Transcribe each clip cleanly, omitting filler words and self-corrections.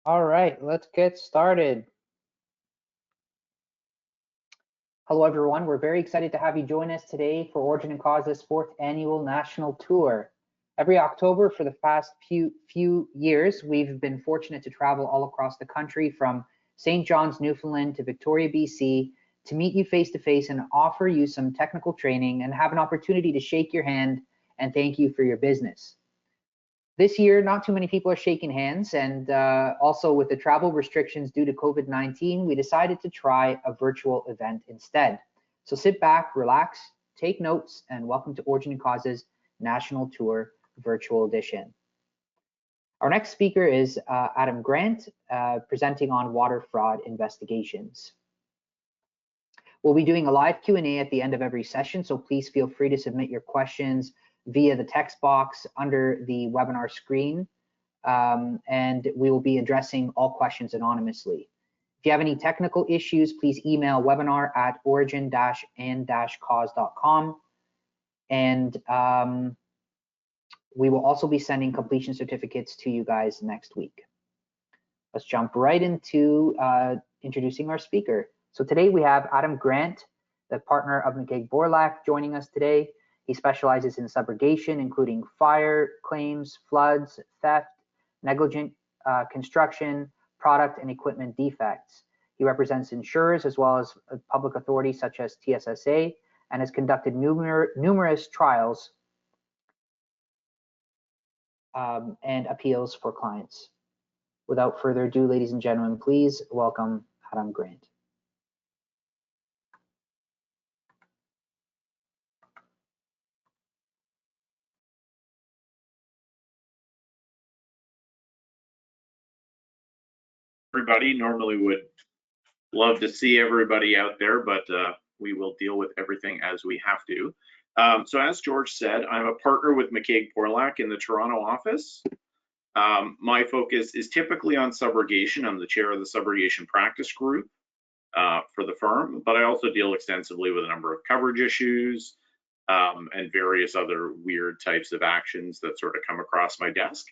All right, let's get started. Hello, everyone. We're very excited to have you join us today for Origin and Cause's 4th annual national tour. Every October for the past few years, we've been fortunate to travel all across the country from St. John's, Newfoundland to Victoria, BC, to meet you face to face and offer you some technical training and have an opportunity to shake your hand and thank you for your business. This year, not too many people are shaking hands, and also with the travel restrictions due to COVID-19, we decided to try a virtual event instead. So sit back, relax, take notes, and welcome to Origin and Cause's National Tour Virtual Edition. Our next speaker is Adam Grant, presenting on water fraud investigations. We'll be doing a live Q&A at the end of every session, so please feel free to submit your questions via the text box under the webinar screen, and we will be addressing all questions anonymously. If you have any technical issues, please email webinar@origin-and-cause.com, and we will also be sending completion certificates to you guys next week. Let's jump right into introducing our speaker. So today we have Adam Grant, the partner of McCaig-Borlaug, joining us today. He specializes in subrogation, including fire claims, floods, theft, negligent construction, product and equipment defects. He represents insurers as well as public authorities such as TSSA and has conducted numerous trials and appeals for clients. Without further ado, ladies and gentlemen, please welcome Adam Grant. Everybody normally would love to see everybody out there, but we will deal with everything as we have to. So as George said, I'm a partner with McCaig-Borlaug in the Toronto office. My focus is typically on subrogation. I'm the chair of the subrogation practice group for the firm, but I also deal extensively with a number of coverage issues and various other weird types of actions that sort of come across my desk.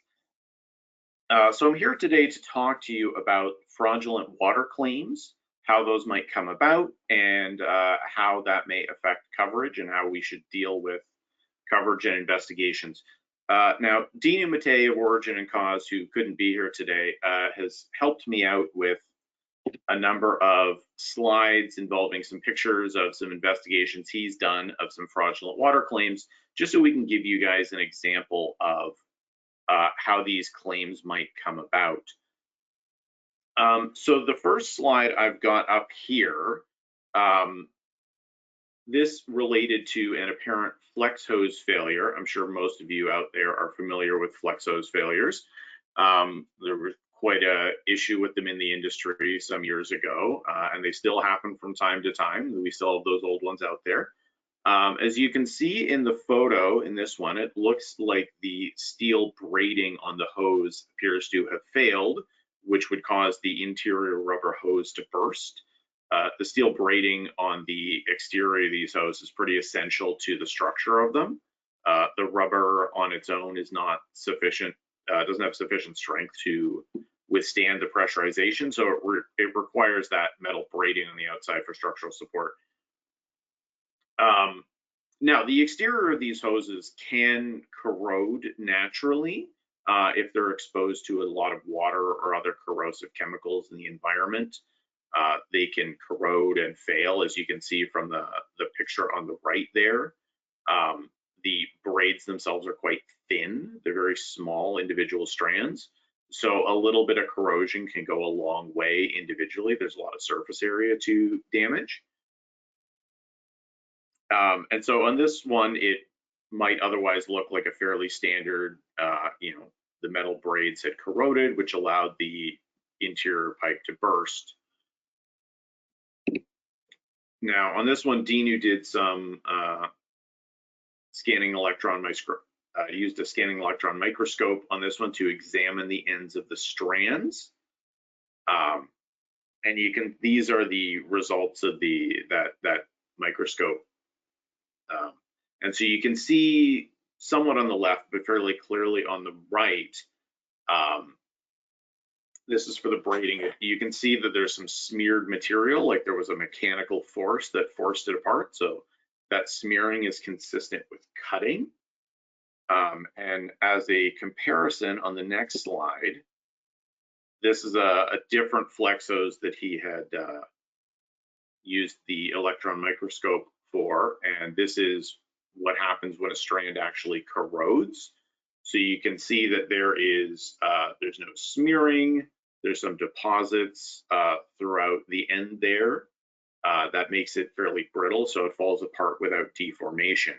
So I'm here today to talk to you about fraudulent water claims, how those might come about, and how that may affect coverage and how we should deal with coverage and investigations. Now, Dina Matei of Origin and Cause, who couldn't be here today, has helped me out with a number of slides involving some pictures of some investigations he's done of some fraudulent water claims, just so we can give you guys an example of how these claims might come about. So the first slide I've got up here, this related to an apparent flex hose failure. I'm sure most of you out there are familiar with flex hose failures. There was quite an issue with them in the industry some years ago, and they still happen from time to time. We still have those old ones out there. As you can see in the photo in this one, it looks like the steel braiding on the hose appears to have failed, which would cause the interior rubber hose to burst. The steel braiding on the exterior of these hoses is pretty essential to the structure of them. The rubber on its own is not sufficient, doesn't have sufficient strength to withstand the pressurization, so it requires that metal braiding on the outside for structural support. Now, the exterior of these hoses can corrode naturally if they're exposed to a lot of water or other corrosive chemicals in the environment. They can corrode and fail, as you can see from the picture on the right there. The braids themselves are quite thin. They're very small individual strands. So a little bit of corrosion can go a long way individually. There's a lot of surface area to damage. And so on this one, it might otherwise look like a fairly standard, the metal braids had corroded, which allowed the interior pipe to burst. Now on this one, Dinu did some scanning electron microscope. Used a scanning electron microscope on this one to examine the ends of the strands. And these are the results of that microscope. And so you can see somewhat on the left, but fairly clearly on the right, This is for the braiding. You can see that there's some smeared material, like there was a mechanical force that forced it apart. So that smearing is consistent with cutting. And as a comparison on the next slide, this is a different flexos that he had used the electron microscope for, and this is what happens when a strand actually corrodes. So you can see that there's no smearing, there's some deposits throughout the end there. That makes it fairly brittle, so it falls apart without deformation.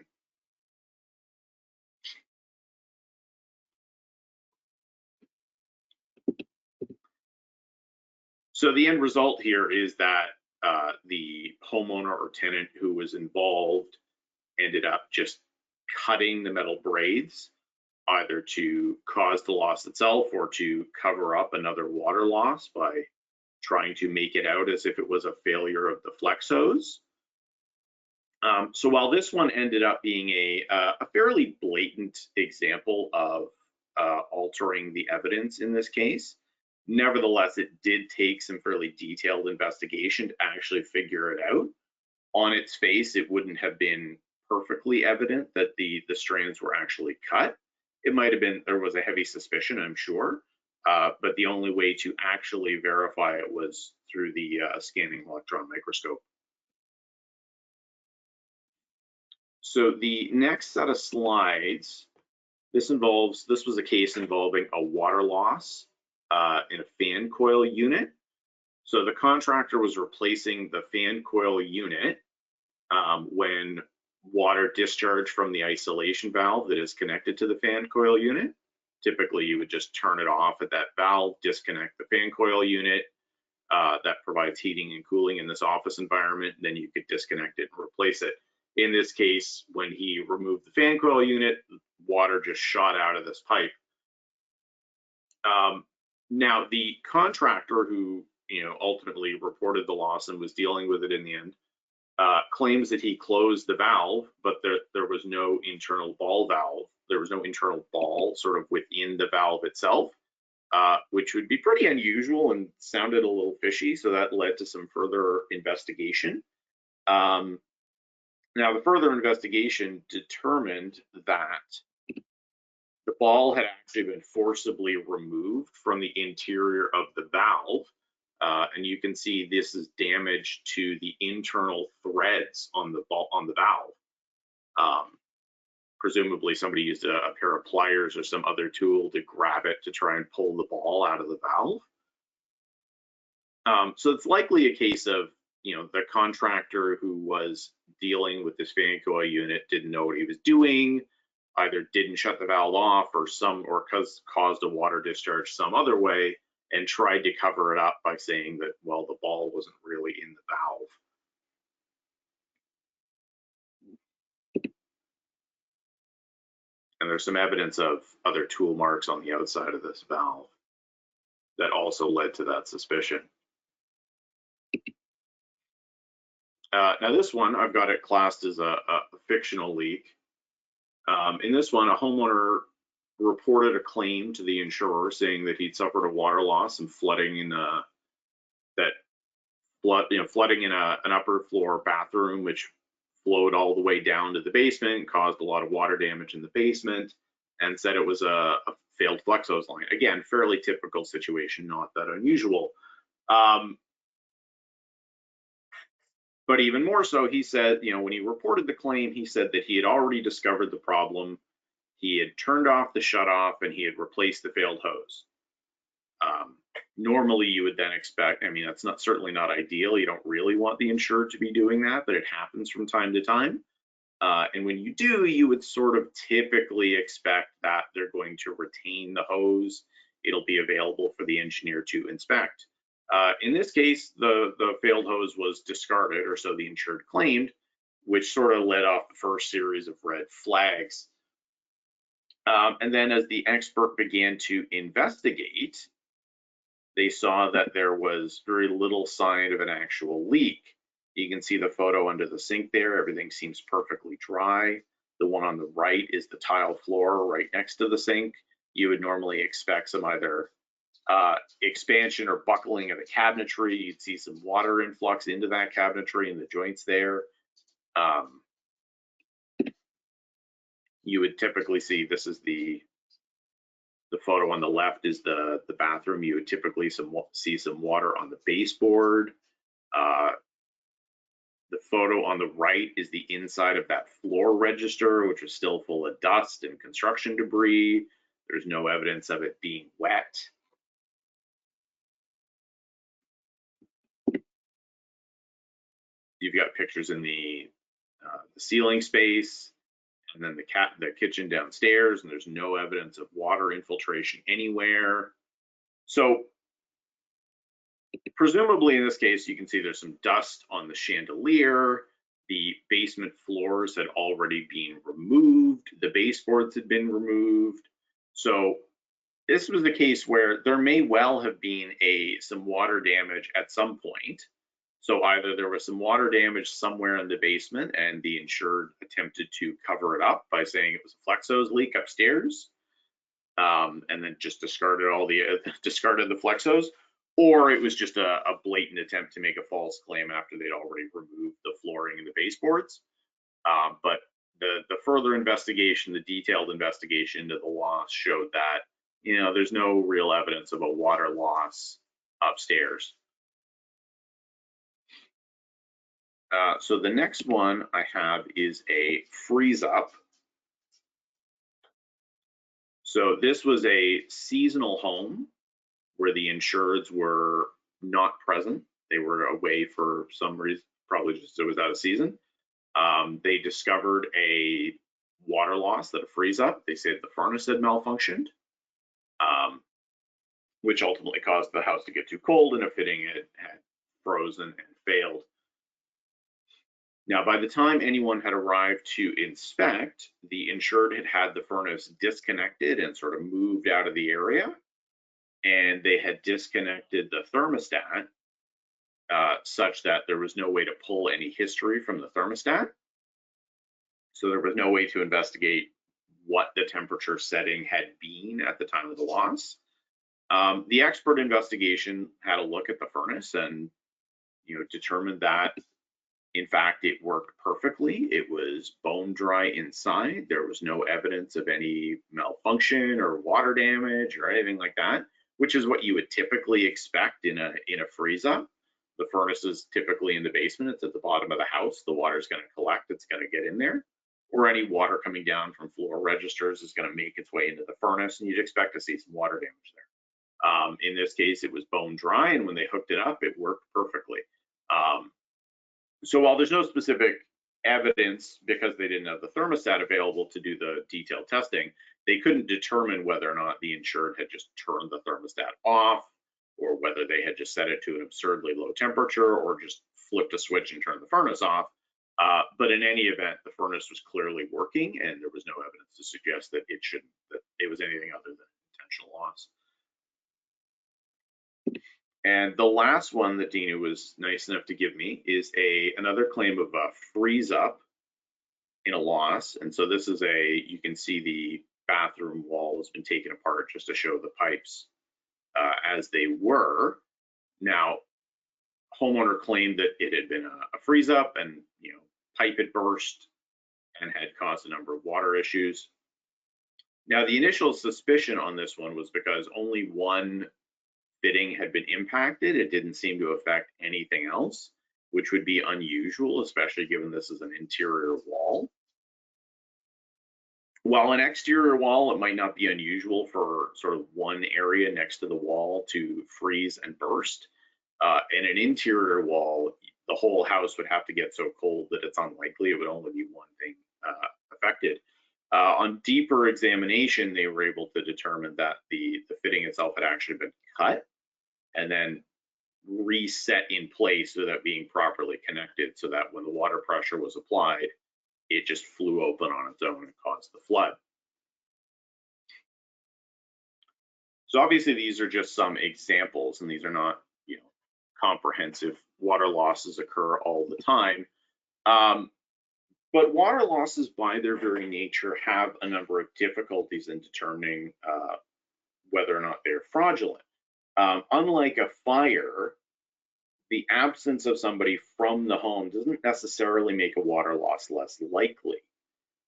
So the end result here is that the homeowner or tenant who was involved ended up just cutting the metal braids, either to cause the loss itself or to cover up another water loss by trying to make it out as if it was a failure of the flex hose. So while this one ended up being a fairly blatant example of altering the evidence in this case, nevertheless, it did take some fairly detailed investigation to actually figure it out. On its face, it wouldn't have been perfectly evident that the strands were actually cut. It might have been, there was a heavy suspicion, I'm sure, but the only way to actually verify it was through the scanning electron microscope. So the next set of slides, this was a case involving a water loss in a fan coil unit. So the contractor was replacing the fan coil unit when water discharged from the isolation valve that is connected to the fan coil unit. Typically, you would just turn it off at that valve, disconnect the fan coil unit that provides heating and cooling in this office environment, and then you could disconnect it and replace it. In this case, when he removed the fan coil unit, water just shot out of this pipe. Now, the contractor who ultimately reported the loss and was dealing with it in the end claims that he closed the valve, but there was no internal ball valve. There was no internal ball sort of within the valve itself, which would be pretty unusual and sounded a little fishy. So that led to some further investigation. Now, the further investigation determined that the ball had actually been forcibly removed from the interior of the valve. And you can see this is damage to the internal threads on the valve. Presumably somebody used a pair of pliers or some other tool to grab it to try and pull the ball out of the valve. So it's likely a case of, the contractor who was dealing with this fan coil unit didn't know what he was doing, either didn't shut the valve off or caused a water discharge some other way, and tried to cover it up by saying that, well, the ball wasn't really in the valve. And there's some evidence of other tool marks on the outside of this valve that also led to that suspicion. Now this one, I've got it classed as a fictional leak. In this one, a homeowner reported a claim to the insurer saying that he'd suffered a water loss and flooding in flooding in an upper floor bathroom, which flowed all the way down to the basement, caused a lot of water damage in the basement, and said it was a failed flex hose line. Again, fairly typical situation, not that unusual. But even more so, he said, when he reported the claim, he said that he had already discovered the problem. He had turned off the shutoff and he had replaced the failed hose. Normally, you would then expect, that's certainly not ideal. You don't really want the insured to be doing that, but it happens from time to time. And when you do, you would sort of typically expect that they're going to retain the hose. It'll be available for the engineer to inspect. In this case, the failed hose was discarded, or so the insured claimed, which sort of led off the first series of red flags. And then as the expert began to investigate, they saw that there was very little sign of an actual leak. You can see the photo under the sink there. Everything seems perfectly dry. The one on the right is the tile floor right next to the sink. You would normally expect some either expansion or buckling of the cabinetry. You'd see some water influx into that cabinetry and the joints there. You would typically see, this is the photo on the left is the bathroom. You would typically see some water on the baseboard. The photo on the right is the inside of that floor register, which is still full of dust and construction debris. There's no evidence of it being wet. You've got pictures in the ceiling space, and then the kitchen downstairs, and there's no evidence of water infiltration anywhere. So presumably in this case, you can see there's some dust on the chandelier. The basement floors had already been removed. The baseboards had been removed. So this was the case where there may well have been some water damage at some point. So either there was some water damage somewhere in the basement and the insured attempted to cover it up by saying it was a Flexos leak upstairs, and then just discarded the Flexos, or it was just a blatant attempt to make a false claim after they'd already removed the flooring and the baseboards. But the further investigation, the detailed investigation into the loss showed that, you know, there's no real evidence of a water loss upstairs. So the next one I have is a freeze up. So this was a seasonal home where the insureds were not present. They were away for some reason, probably just it was out of season. They discovered a water loss, that a freeze up. They said the furnace had malfunctioned, which ultimately caused the house to get too cold and a fitting had frozen and failed. Now, by the time anyone had arrived to inspect, the insured had the furnace disconnected and sort of moved out of the area, and they had disconnected the thermostat such that there was no way to pull any history from the thermostat. So there was no way to investigate what the temperature setting had been at the time of the loss. The expert investigation had a look at the furnace and, you know, determined that in fact, it worked perfectly. It was bone dry inside. There was no evidence of any malfunction or water damage or anything like that, which is what you would typically expect in a freeze up. The furnace is typically in the basement. It's at the bottom of the house. The water is going to collect. It's going to get in there. Or any water coming down from floor registers is going to make its way into the furnace, and you'd expect to see some water damage there. In this case, it was bone dry, and when they hooked it up, it worked perfectly. So while there's no specific evidence, because they didn't have the thermostat available to do the detailed testing, they couldn't determine whether or not the insured had just turned the thermostat off, or whether they had just set it to an absurdly low temperature, or just flipped a switch and turned the furnace off. But in any event, the furnace was clearly working, and there was no evidence to suggest that it was anything other than intentional loss. And the last one that Dina was nice enough to give me is another claim of a freeze up in a loss. And so this is you can see the bathroom wall has been taken apart just to show the pipes as they were. Now, homeowner claimed that it had been a freeze up, and, you know, pipe had burst and had caused a number of water issues. Now, the initial suspicion on this one was because only one fitting had been impacted. It didn't seem to affect anything else, which would be unusual, especially given this is an interior wall. While an exterior wall, it might not be unusual for sort of one area next to the wall to freeze and burst. In an interior wall, the whole house would have to get so cold that it's unlikely it would only be one thing affected. On deeper examination, they were able to determine that the fitting itself had actually been cut and then reset in place without being properly connected, so that when the water pressure was applied, it just flew open on its own and caused the flood. So obviously these are just some examples, and these are not, you know, comprehensive. Water losses occur all the time. But water losses by their very nature have a number of difficulties in determining whether or not they're fraudulent. Unlike a fire, the absence of somebody from the home doesn't necessarily make a water loss less likely,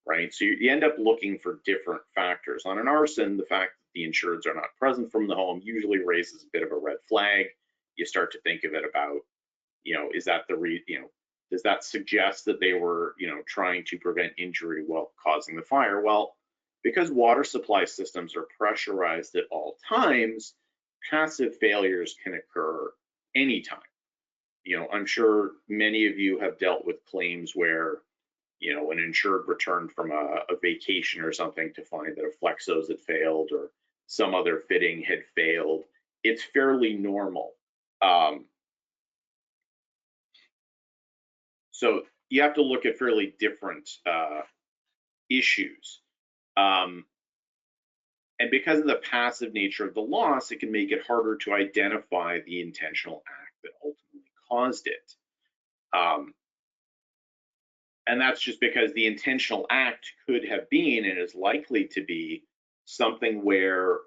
right? So you end up looking for different factors. On an arson, the fact that the insureds are not present from the home usually raises a bit of a red flag. You start to think of it about, is that does that suggest that they were, trying to prevent injury while causing the fire? Well, because water supply systems are pressurized at all times, passive failures can occur anytime. I'm sure many of you have dealt with claims where, an insured returned from a vacation or something to find that a flex hose had failed or some other fitting had failed. It's fairly normal. So you have to look at fairly different issues. And because of the passive nature of the loss, it can make it harder to identify the intentional act that ultimately caused it. And that's just because the intentional act could have been and is likely to be something where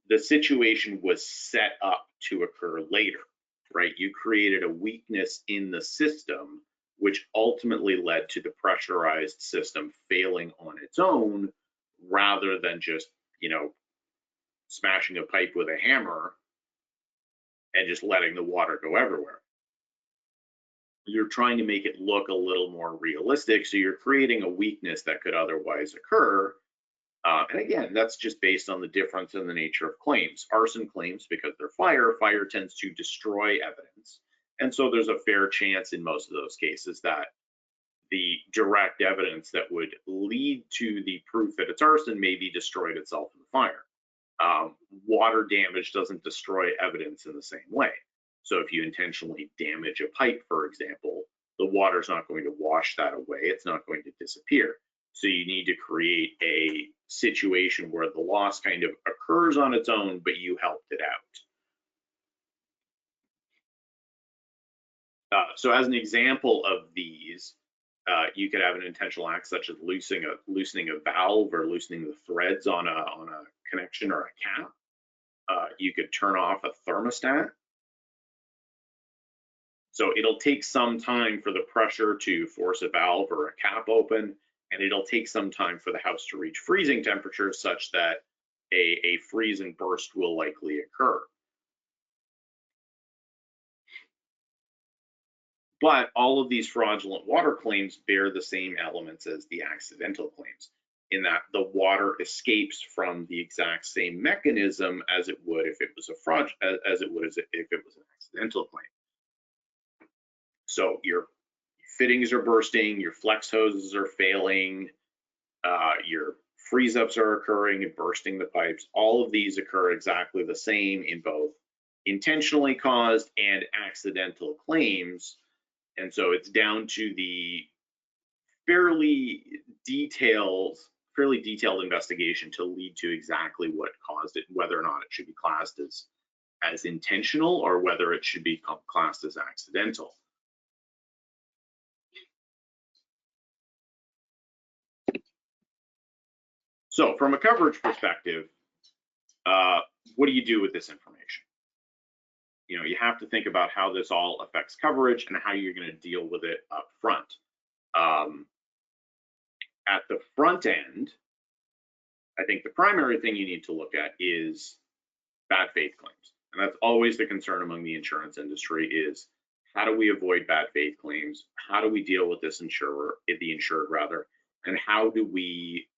the situation was set up to occur later, right? You created a weakness in the system, which ultimately led to the pressurized system failing on its own rather than just, smashing a pipe with a hammer and just letting the water go everywhere. You're trying to make it look a little more realistic, so you're creating a weakness that could otherwise occur. And again, that's just based on the difference in the nature of claims. Arson claims, because they're fire tends to destroy evidence. And so there's a fair chance in most of those cases that the direct evidence that would lead to the proof that it's arson may be destroyed itself in the fire. Water damage doesn't destroy evidence in the same way. So if you intentionally damage a pipe, for example, the water's not going to wash that away. It's not going to disappear. So you need to create a situation where the loss kind of occurs on its own, but you helped it out. So as an example of these, you could have an intentional act such as loosening a valve or loosening the threads on a connection or a cap. You could turn off a thermostat. So it'll take some time for the pressure to force a valve or a cap open, and it'll take some time for the house to reach freezing temperatures such that a freeze and burst will likely occur. But all of these fraudulent water claims bear the same elements as the accidental claims, in that the water escapes from the exact same mechanism as it would if it was if it was an accidental claim. So your fittings are bursting, your flex hoses are failing, your freeze ups are occurring and bursting the pipes. All of these occur exactly the same in both intentionally caused and accidental claims. And so it's down to the fairly detailed investigation to lead to exactly what caused it, whether or not it should be classed as intentional or whether it should be classed as accidental. So from a coverage perspective, what do you do with this information? You have to think about how this all affects coverage and how you're going to deal with it up front. At the front end, I think the primary thing you need to look at is bad faith claims. And that's always the concern among the insurance industry is how do we avoid bad faith claims? How do we deal with this the insured rather, and how do we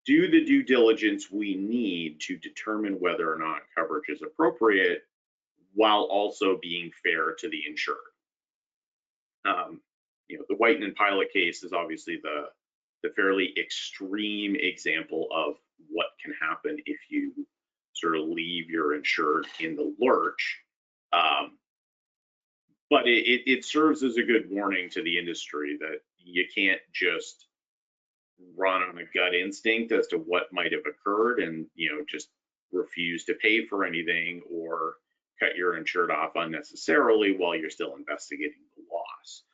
do the due diligence we need to determine whether or not coverage is appropriate while also being fair to the insured. The Whiten and Pilot case is obviously the fairly extreme example of what can happen if you sort of leave your insured in the lurch. But it serves as a good warning to the industry that you can't just run on a gut instinct as to what might have occurred and just refuse to pay for anything or cut your insured off unnecessarily while you're still investigating the loss.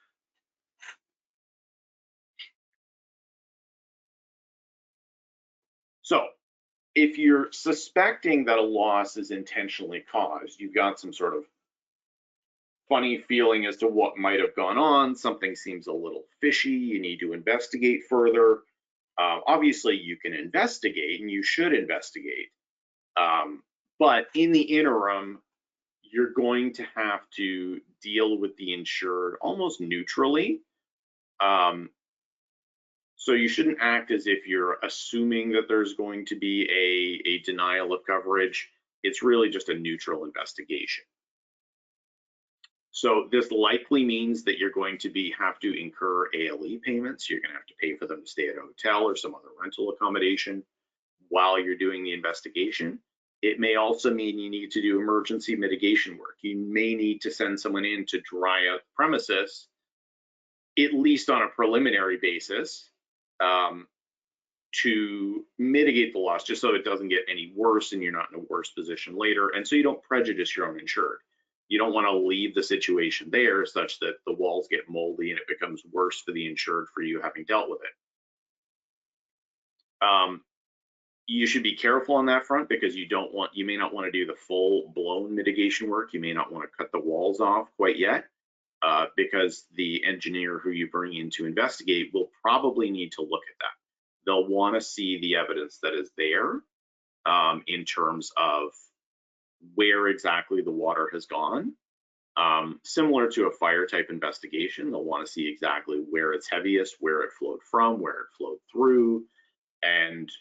So if you're suspecting that a loss is intentionally caused, you've got some sort of funny feeling as to what might have gone on, something seems a little fishy, you need to investigate further. Obviously, you can investigate and you should investigate. But in the interim, you're going to have to deal with the insured almost neutrally. So you shouldn't act as if you're assuming that there's going to be a denial of coverage. It's really just a neutral investigation. So this likely means that you're going to have to incur ALE payments. You're going to have to pay for them to stay at a hotel or some other rental accommodation while you're doing the investigation. It may also mean you need to do emergency mitigation work. You may need to send someone in to dry out the premises, at least on a preliminary basis, to mitigate the loss, just so it doesn't get any worse and you're not in a worse position later, and so you don't prejudice your own insured. You don't want to leave the situation there such that the walls get moldy and it becomes worse for the insured for you having dealt with it. You should be careful on that front because you may not want to do the full-blown mitigation work. You may not want to cut the walls off quite yet, because the engineer who you bring in to investigate will probably need to look at that. They'll want to see the evidence that is there in terms of where exactly the water has gone. Similar to a fire type investigation, they'll want to see exactly where it's heaviest, where it flowed from, where it flowed through, and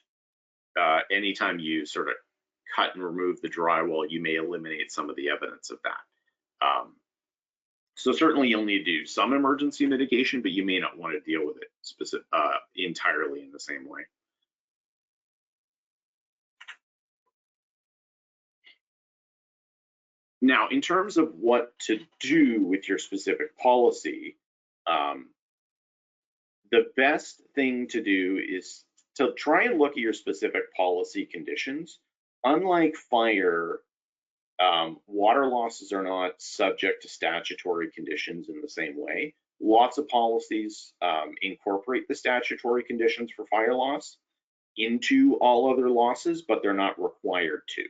anytime you sort of cut and remove the drywall, you may eliminate some of the evidence of that. So certainly you'll need to do some emergency mitigation, but you may not want to deal with it entirely in the same way. Now, in terms of what to do with your specific policy, the best thing to do is to try and look at your specific policy conditions. Unlike fire, water losses are not subject to statutory conditions in the same way. Lots of policies incorporate the statutory conditions for fire loss into all other losses, but they're not required to.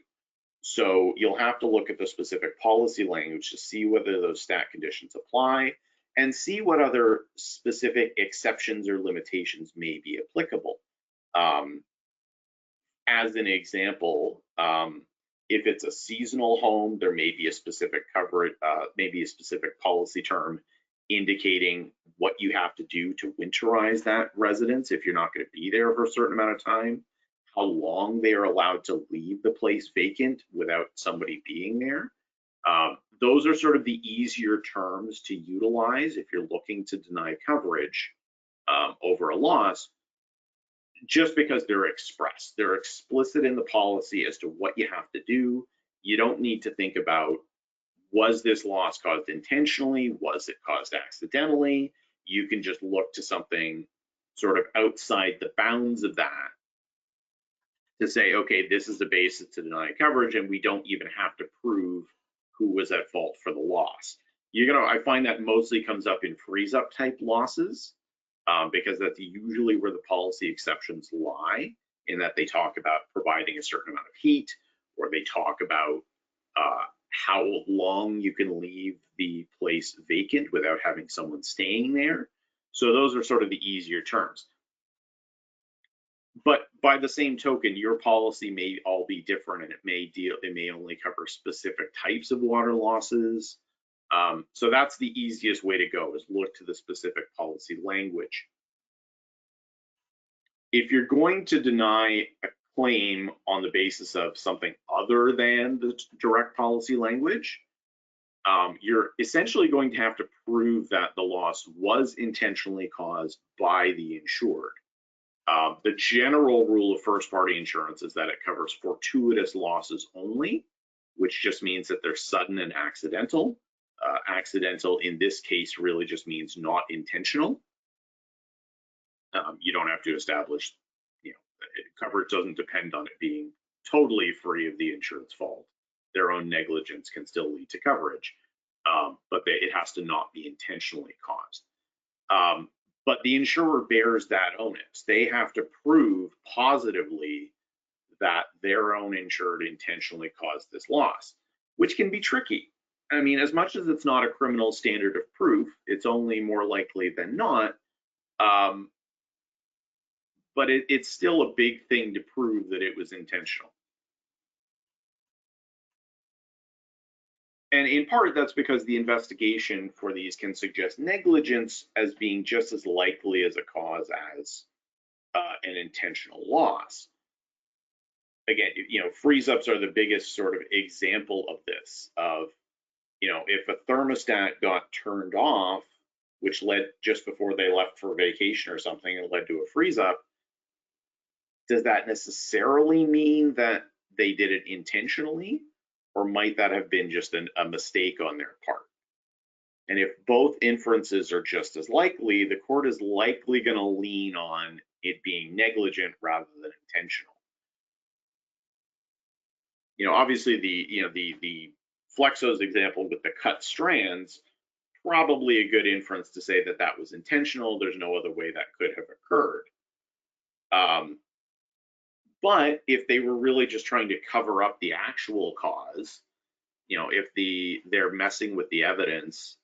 So you'll have to look at the specific policy language to see whether those stat conditions apply and see what other specific exceptions or limitations may be applicable. As an example, if it's a seasonal home, there may be a specific coverage, maybe a specific policy term indicating what you have to do to winterize that residence if you're not going to be there for a certain amount of time, how long they are allowed to leave the place vacant without somebody being there. Those are sort of the easier terms to utilize if you're looking to deny coverage over a loss, just because they're expressed. They're explicit in the policy as to what you have to do. You don't need to think about, was this loss caused intentionally? Was it caused accidentally? You can just look to something sort of outside the bounds of that to say, okay, this is the basis to deny coverage, and we don't even have to prove who was at fault for the loss. I find that mostly comes up in freeze-up type losses, because that's usually where the policy exceptions lie, in that they talk about providing a certain amount of heat, or they talk about how long you can leave the place vacant without having someone staying there. So those are sort of the easier terms. But by the same token, your policy may all be different, and it may only cover specific types of water losses. So that's the easiest way to go, is look to the specific policy language. If you're going to deny a claim on the basis of something other than the direct policy language, you're essentially going to have to prove that the loss was intentionally caused by the insured. The general rule of first-party insurance is that it covers fortuitous losses only, which just means that they're sudden and accidental. Accidental in this case really just means not intentional. You don't have to establish, coverage doesn't depend on it being totally free of the insured's fault. Their own negligence can still lead to coverage, but it has to not be intentionally caused. But the insurer bears that onus. They have to prove positively that their own insured intentionally caused this loss, which can be tricky. I mean, as much as it's not a criminal standard of proof, it's only more likely than not. But it's still a big thing to prove that it was intentional. And in part, that's because the investigation for these can suggest negligence as being just as likely as a cause as an intentional loss. Again, freeze-ups are the biggest sort of example of this, of, if a thermostat got turned off, which led just before they left for vacation or something, and led to a freeze-up, does that necessarily mean that they did it intentionally? Or might that have been just a mistake on their part? And if both inferences are just as likely, the court is likely going to lean on it being negligent rather than intentional. Obviously the Flexos example with the cut strands, probably a good inference to say that that was intentional. There's no other way that could have occurred. But if they were really just trying to cover up the actual cause, if they're messing with the evidence,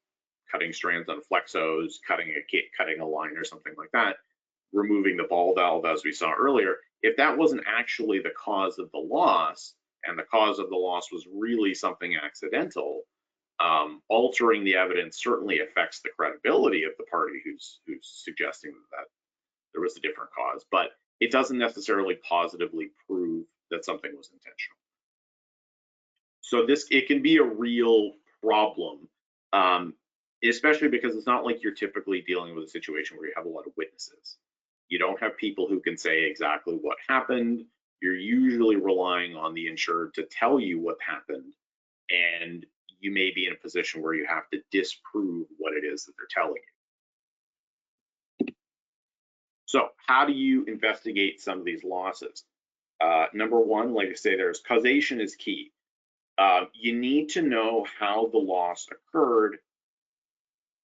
cutting strands on Flexos, cutting a line or something like that, removing the ball valve as we saw earlier, if that wasn't actually the cause of the loss, and the cause of the loss was really something accidental, altering the evidence certainly affects the credibility of the party who's suggesting that there was a different cause, but it doesn't necessarily positively prove that something was intentional. So it can be a real problem, especially because it's not like you're typically dealing with a situation where you have a lot of witnesses. You don't have people who can say exactly what happened. You're usually relying on the insured to tell you what happened, and you may be in a position where you have to disprove what it is that they're telling you. So how do you investigate some of these losses? Number one, like I say, causation is key. You need to know how the loss occurred,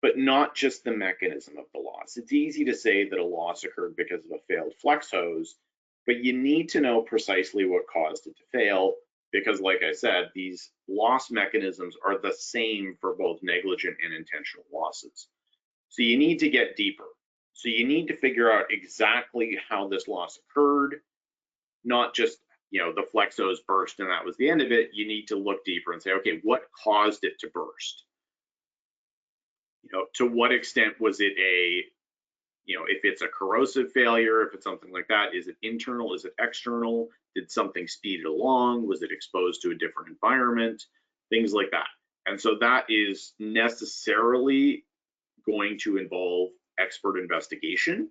but not just the mechanism of the loss. It's easy to say that a loss occurred because of a failed flex hose, but you need to know precisely what caused it to fail, because like I said, these loss mechanisms are the same for both negligent and intentional losses. So you need to get deeper. So you need to figure out exactly how this loss occurred, not just, the flex hose burst and that was the end of it. You need to look deeper and say, okay, what caused it to burst? To what extent was it if it's a corrosive failure, if it's something like that, is it internal, is it external? Did something speed it along? Was it exposed to a different environment? Things like that. And so that is necessarily going to involve expert investigation.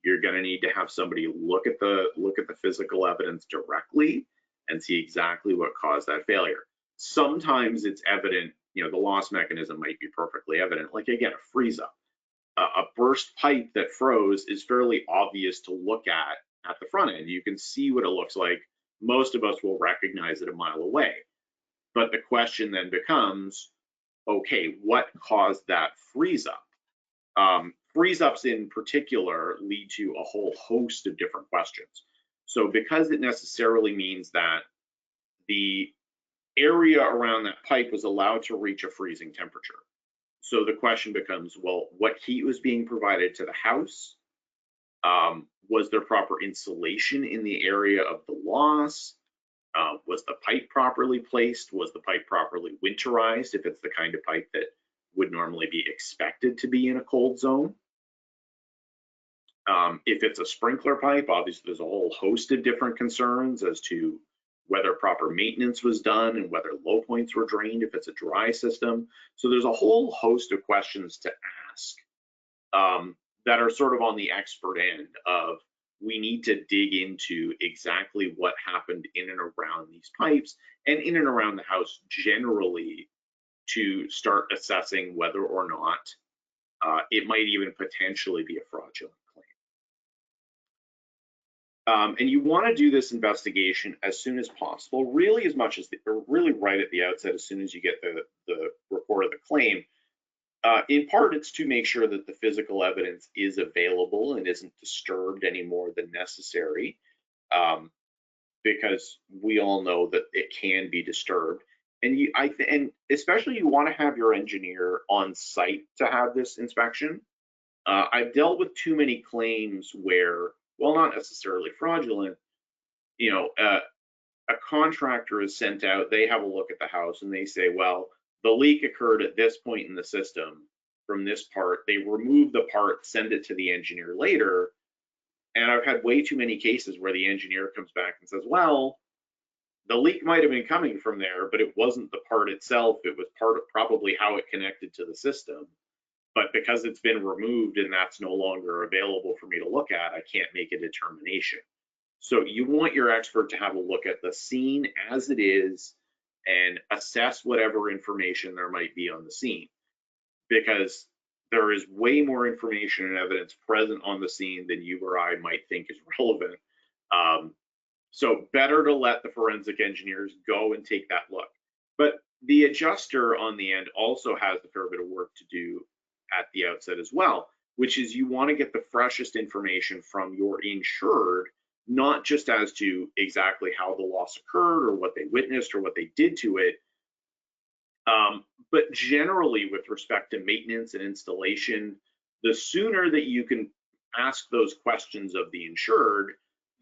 You're going to need to have somebody look at the physical evidence directly and see exactly what caused that failure. Sometimes it's evident, the loss mechanism might be perfectly evident, like again, a freeze up. A burst pipe that froze is fairly obvious to look at the front end. You can see what it looks like. Most of us will recognize it a mile away. But the question then becomes, okay, what caused that freeze up? Freeze ups in particular lead to a whole host of different questions. So because it necessarily means that the area around that pipe was allowed to reach a freezing temperature. So the question becomes, well, what heat was being provided to the house? Was there proper insulation in the area of the loss? Was the pipe properly placed? Was the pipe properly winterized, if it's the kind of pipe that would normally be expected to be in a cold zone? If it's a sprinkler pipe, obviously there's a whole host of different concerns as to whether proper maintenance was done and whether low points were drained if it's a dry system. So there's a whole host of questions to ask that are sort of on the expert end of, we need to dig into exactly what happened in and around these pipes and in and around the house generally to start assessing whether or not it might even potentially be a fraudulent claim. And you want to do this investigation as soon as possible, really as much as, or really right at the outset, as soon as you get the report of the claim. In part, it's to make sure that the physical evidence is available and isn't disturbed any more than necessary. because we all know that it can be disturbed. And and especially you want to have your engineer on site to have this inspection. I've dealt with too many claims where, well, not necessarily fraudulent, you know, a contractor is sent out, they have a look at the house and they say, well, the leak occurred at this point in the system from this part. They remove the part, send it to the engineer later. And I've had way too many cases where the engineer comes back and says, well, the leak might have been coming from there, but it wasn't the part itself. It was part of probably how it connected to the system. But because it's been removed and that's no longer available for me to look at, I can't make a determination. So you want your expert to have a look at the scene as it is and assess whatever information there might be on the scene, because there is way more information and evidence present on the scene than you or I might think is relevant. So better to let the forensic engineers go and take that look. But the adjuster on the end also has a fair bit of work to do at the outset as well, which is you want to get the freshest information from your insured, not just as to exactly how the loss occurred or what they witnessed or what they did to it, but generally with respect to maintenance and installation. The sooner that you can ask those questions of the insured,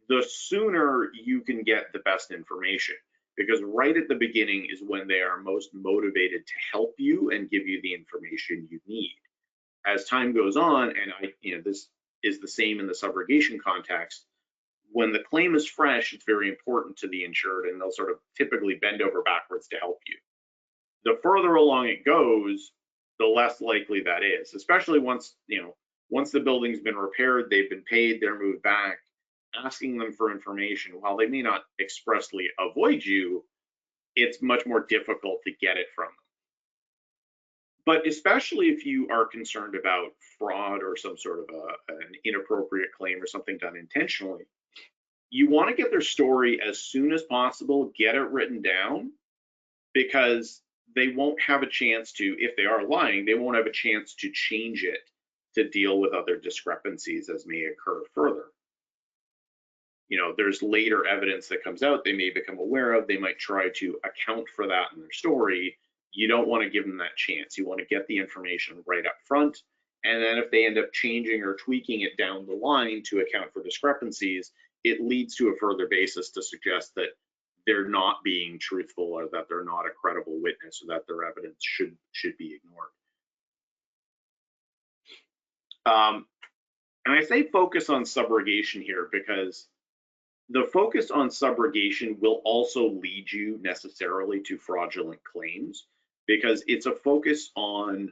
the sooner you can get the best information, because right at the beginning is when they are most motivated to help you and give you the information you need. As time goes on, and this is the same in the subrogation context, when the claim is fresh, it's very important to the insured, and they'll sort of typically bend over backwards to help you. The further along it goes, the less likely that is, especially once the building's been repaired, they've been paid, they're moved back. Asking them for information, while they may not expressly avoid you, it's much more difficult to get it from them. But especially if you are concerned about fraud or some sort of an inappropriate claim or something done intentionally, you want to get their story as soon as possible, get it written down, because they won't have a chance to, if they are lying, they won't have a chance to change it to deal with other discrepancies as may occur further. There's later evidence that comes out they may become aware of, they might try to account for that in their story. You don't want to give them that chance. You want to get the information right up front, and then if they end up changing or tweaking it down the line to account for discrepancies, it leads to a further basis to suggest that they're not being truthful, or that they're not a credible witness, or that their evidence should be ignored. And I say focus on subrogation here because the focus on subrogation will also lead you necessarily to fraudulent claims, because it's a focus on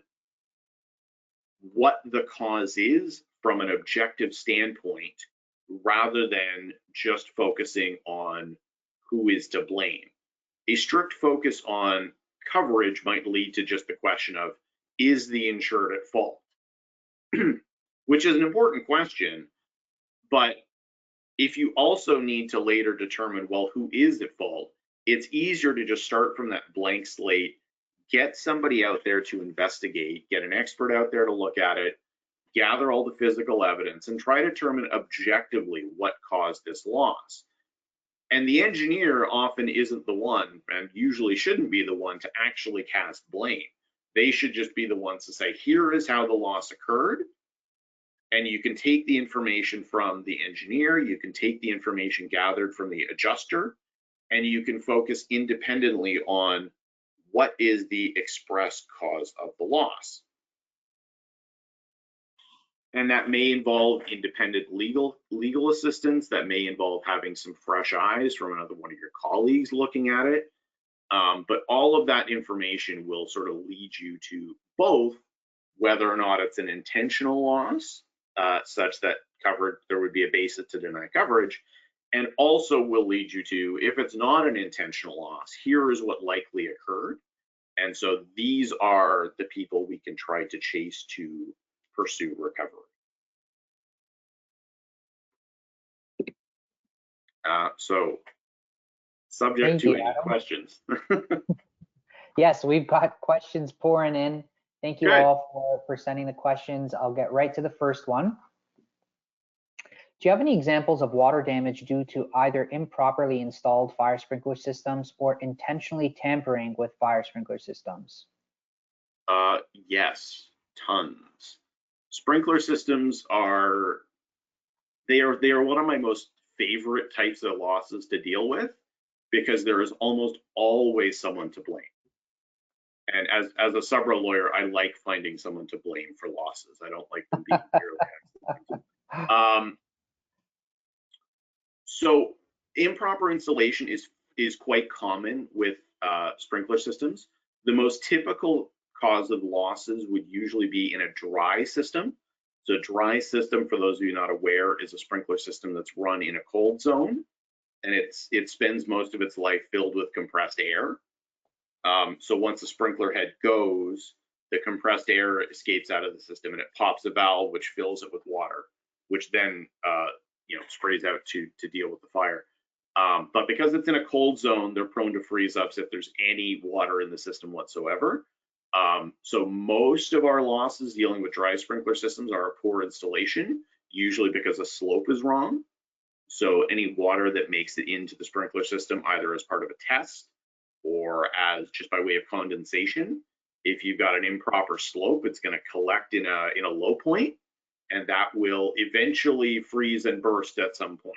what the cause is from an objective standpoint, rather than just focusing on who is to blame. A strict focus on coverage might lead to just the question of, is the insured at fault? Which is an important question, but if you also need to later determine, well, who is at fault, it's easier to just start from that blank slate, get somebody out there to investigate, get an expert out there to look at it, gather all the physical evidence, and try to determine objectively what caused this loss. And the engineer often isn't the one, and usually shouldn't be the one, to actually cast blame. They should just be the ones to say, here is how the loss occurred. And you can take the information from the engineer, you can take the information gathered from the adjuster, and you can focus independently on what is the express cause of the loss. And that may involve independent legal assistance, that may involve having some fresh eyes from another one of your colleagues looking at it. But all of that information will sort of lead you to both whether or not it's an intentional loss, such that there would be a basis to deny coverage, and also will lead you to, if it's not an intentional loss, here is what likely occurred. And so these are the people we can try to chase to pursue recovery. So subject to any questions. Yes, we've got questions pouring in. Thank you all for sending the questions. I'll get right to the first one. Do you have any examples of water damage due to either improperly installed fire sprinkler systems or intentionally tampering with fire sprinkler systems? Yes, tons. Sprinkler systems are one of my most favorite types of losses to deal with because there is almost always someone to blame. And as a subro lawyer, I like finding someone to blame for losses. I don't like them being merely accidental. So improper installation is quite common with sprinkler systems. The most typical cause of losses would usually be in a dry system. So a dry system, for those of you not aware, is a sprinkler system that's run in a cold zone, and it spends most of its life filled with compressed air. So once the sprinkler head goes, the compressed air escapes out of the system and it pops a valve which fills it with water, which then sprays out to deal with the fire. But because it's in a cold zone, they're prone to freeze ups if there's any water in the system whatsoever. So most of our losses dealing with dry sprinkler systems are a poor installation, usually because the slope is wrong. So any water that makes it into the sprinkler system, either as part of a test or as just by way of condensation, if you've got an improper slope, it's going to collect in a low point, and that will eventually freeze and burst at some point.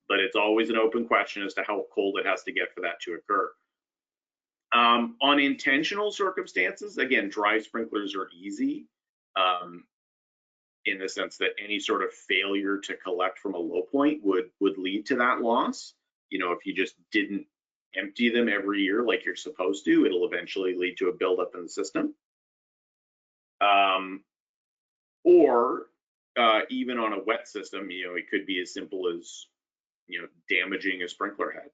But it's always an open question as to how cold it has to get for that to occur. On intentional circumstances, again, dry sprinklers are easy in the sense that any sort of failure to collect from a low point would lead to that loss. If you just didn't empty them every year like you're supposed to, it'll eventually lead to a buildup in the system. Or even on a wet system, it could be as simple as damaging a sprinkler head.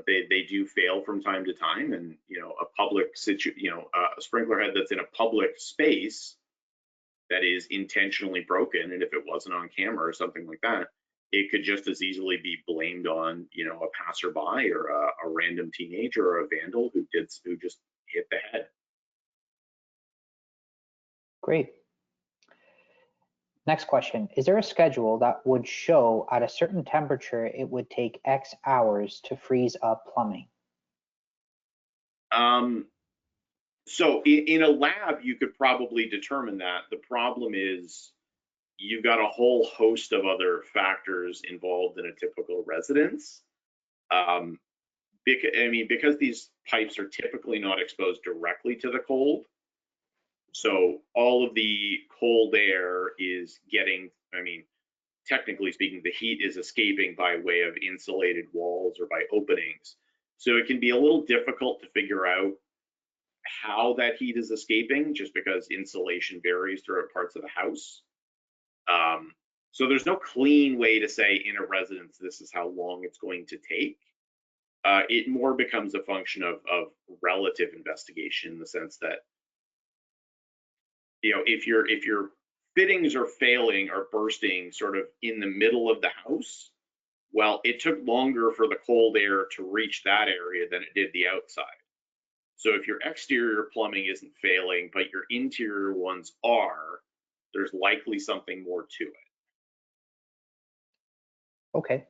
They do fail from time to time, and a public a sprinkler head that's in a public space that is intentionally broken, and if it wasn't on camera or something like that, it could just as easily be blamed on a passerby or a random teenager or a vandal who just hit the head. Great. Next question. Is there a schedule that would show at a certain temperature it would take X hours to freeze up plumbing? So in a lab, you could probably determine that. The problem is you've got a whole host of other factors involved in a typical residence. Because these pipes are typically not exposed directly to the cold, so all of the cold air is getting, technically speaking, the heat is escaping by way of insulated walls or by openings. So it can be a little difficult to figure out how that heat is escaping, just because insulation varies throughout parts of the house. So there's no clean way to say in a residence, this is how long it's going to take. It more becomes a function of relative investigation, in the sense that, if your fittings are failing or bursting sort of in the middle of the house, well, it took longer for the cold air to reach that area than it did the outside. So if your exterior plumbing isn't failing, but your interior ones are, there's likely something more to it. Okay.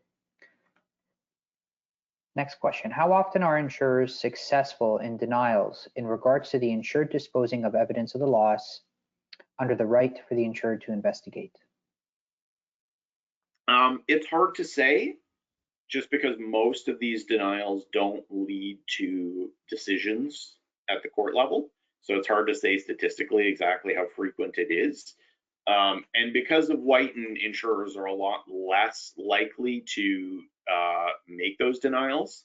Next question. How often are insurers successful in denials in regards to the insured disposing of evidence of the loss under the right for the insured to investigate? It's hard to say, just because most of these denials don't lead to decisions at the court level. So it's hard to say statistically exactly how frequent it is. And because of Whiten, insurers are a lot less likely to make those denials.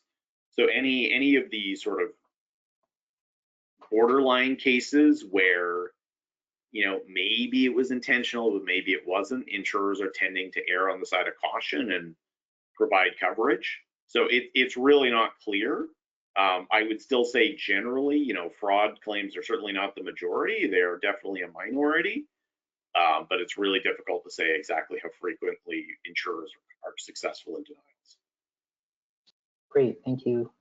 So any of the sort of borderline cases where maybe it was intentional, but maybe it wasn't, insurers are tending to err on the side of caution and provide coverage. So it's really not clear. I would still say generally, fraud claims are certainly not the majority. They are definitely a minority, but it's really difficult to say exactly how frequently insurers are successful in denials. Great, thank you.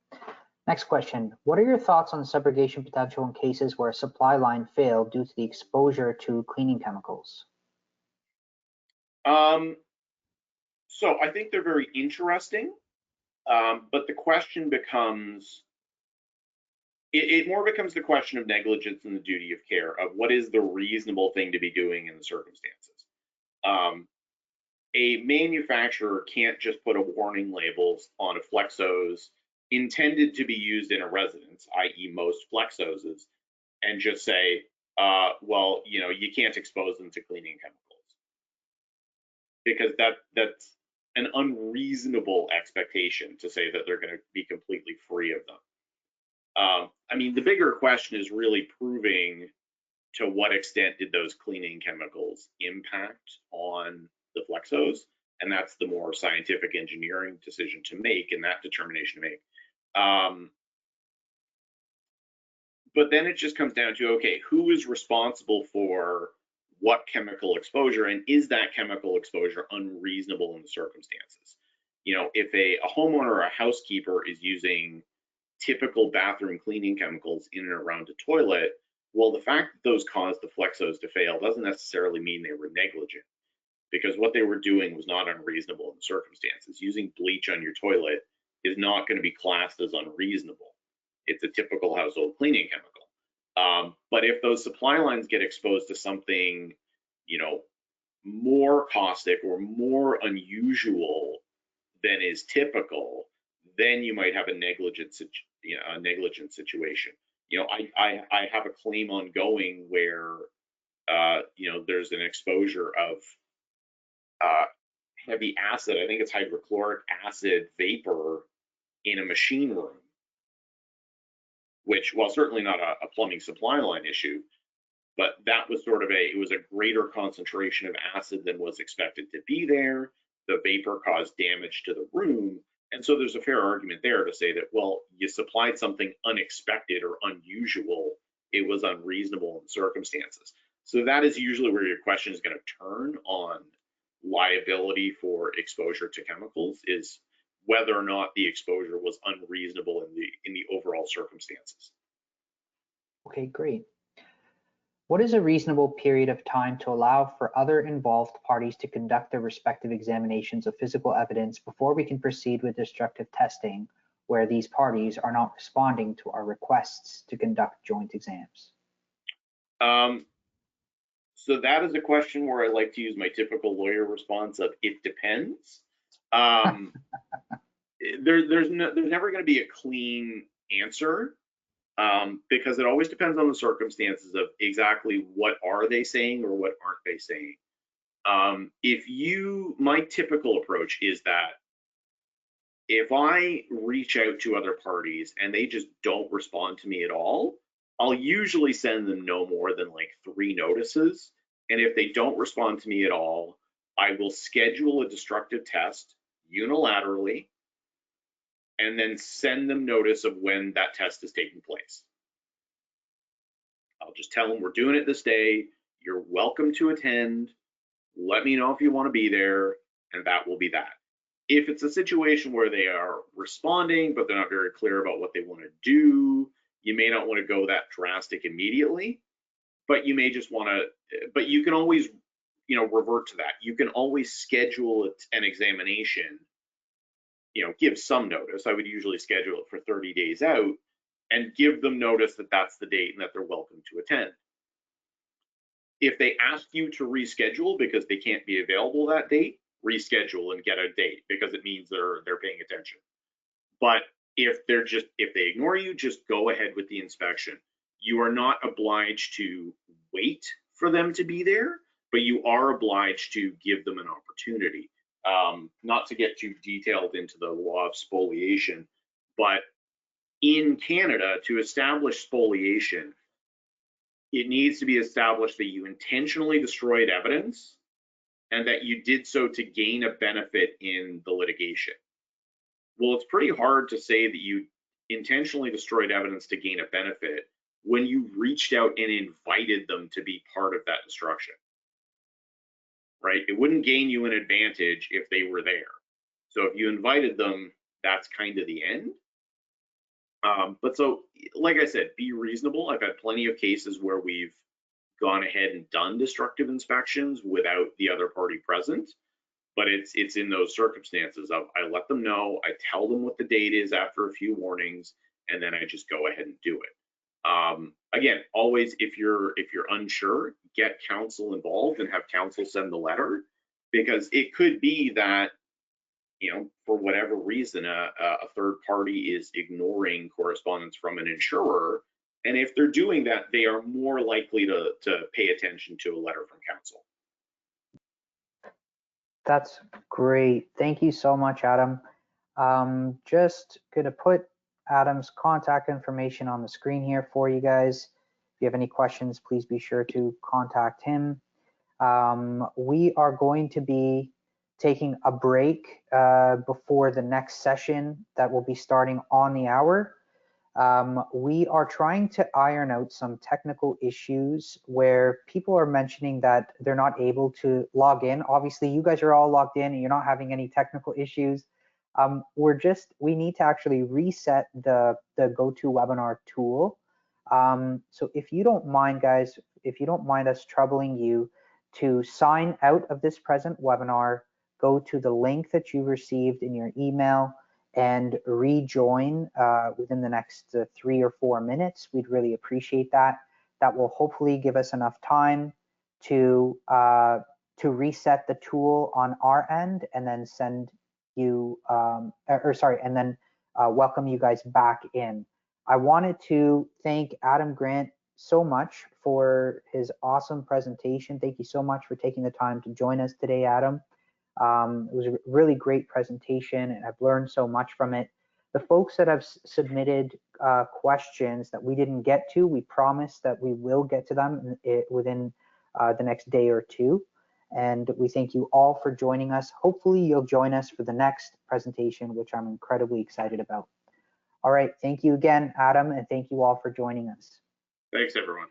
Next question. What are your thoughts on the subrogation potential in cases where a supply line failed due to the exposure to cleaning chemicals? So I think they're very interesting, but the question becomes, it more becomes the question of negligence and the duty of care of what is the reasonable thing to be doing in the circumstances. A manufacturer can't just put a warning labels on a Flexos intended to be used in a residence, i.e. most Flexoses, and just say, well, you can't expose them to cleaning chemicals, because that's an unreasonable expectation to say that they're going to be completely free of them. I mean, the bigger question is really proving to what extent did those cleaning chemicals impact on the Flexos, and that's the more scientific engineering decision to make and that determination to make. But then it just comes down to, okay, who is responsible for what chemical exposure, and is that chemical exposure unreasonable in the circumstances? If a homeowner or a housekeeper is using typical bathroom cleaning chemicals in and around a toilet, well, the fact that those caused the Flexos to fail doesn't necessarily mean they were negligent, because what they were doing was not unreasonable in the circumstances. Using bleach on your toilet is not going to be classed as unreasonable. It's a typical household cleaning chemical. But if those supply lines get exposed to something, more caustic or more unusual than is typical, then you might have a negligent situation. I have a claim ongoing where there's an exposure of heavy acid, I think it's hydrochloric acid vapor, in a machine room, which, while certainly not a plumbing supply line issue, but that was it was a greater concentration of acid than was expected to be there. The vapor caused damage to the room. And so there's a fair argument there to say that, well, you supplied something unexpected or unusual. It was unreasonable in the circumstances. So that is usually where your question is going to turn on liability for exposure to chemicals, is whether or not the exposure was unreasonable in the overall circumstances. Okay, great. What is a reasonable period of time to allow for other involved parties to conduct their respective examinations of physical evidence before we can proceed with destructive testing, where these parties are not responding to our requests to conduct joint exams? So that is a question where I like to use my typical lawyer response of "it depends." There's never going to be a clean answer, because it always depends on the circumstances of exactly what are they saying or what aren't they saying. My typical approach is that if I reach out to other parties and they just don't respond to me at all, I'll usually send them no more than like 3 notices. And if they don't respond to me at all, I will schedule a destructive test unilaterally and then send them notice of when that test is taking place. I'll just tell them we're doing it this day. You're welcome to attend. Let me know if you want to be there, and that will be that. If it's a situation where they are responding, but they're not very clear about what they want to do, you may not want to go that drastic immediately, but you may just want to, but you can always, revert to that. You can always schedule an examination, give some notice. I would usually schedule it for 30 days out and give them notice that that's the date and that they're welcome to attend. If they ask you to reschedule because they can't be available that date, reschedule and get a date, because it means they're paying attention. But if they ignore you, just go ahead with the inspection. You are not obliged to wait for them to be there, but you are obliged to give them an opportunity. Not to get too detailed into the law of spoliation, but in Canada, to establish spoliation, it needs to be established that you intentionally destroyed evidence and that you did so to gain a benefit in the litigation. Well, it's pretty hard to say that you intentionally destroyed evidence to gain a benefit when you reached out and invited them to be part of that destruction, right? It wouldn't gain you an advantage if they were there. So if you invited them, that's kind of the end. But so, like I said, be reasonable. I've had plenty of cases where we've gone ahead and done destructive inspections without the other party present. But it's in those circumstances of I let them know, I tell them what the date is after a few warnings, and then I just go ahead and do it. Again, always if you're unsure, get counsel involved and have counsel send the letter, because it could be that, you know, for whatever reason, a third party is ignoring correspondence from an insurer, and if they're doing that, they are more likely to pay attention to a letter from counsel. That's great. Thank you so much, Adam. Just going to put Adam's contact information on the screen here for you guys. If you have any questions, please be sure to contact him. We are going to be taking a break before the next session that will be starting on the hour. We are trying to iron out some technical issues where people are mentioning that they're not able to log in. Obviously, you guys are all logged in and you're not having any technical issues. We need to actually reset the GoToWebinar tool. So if you don't mind, guys, if you don't mind us troubling you to sign out of this present webinar, go to the link that you received in your email and rejoin within the next 3 or 4 minutes. We'd really appreciate that. That will hopefully give us enough time to reset the tool on our end and then send you, and then welcome you guys back in. I wanted to thank Adam Grant so much for his awesome presentation. Thank you so much for taking the time to join us today, Adam. It was a really great presentation and I've learned so much from it. The folks that have submitted questions that we didn't get to, we promise that we will get to them within the next day or two. And we thank you all for joining us. Hopefully you'll join us for the next presentation, which I'm incredibly excited about. All right, thank you again, Adam, and thank you all for joining us. Thanks, everyone.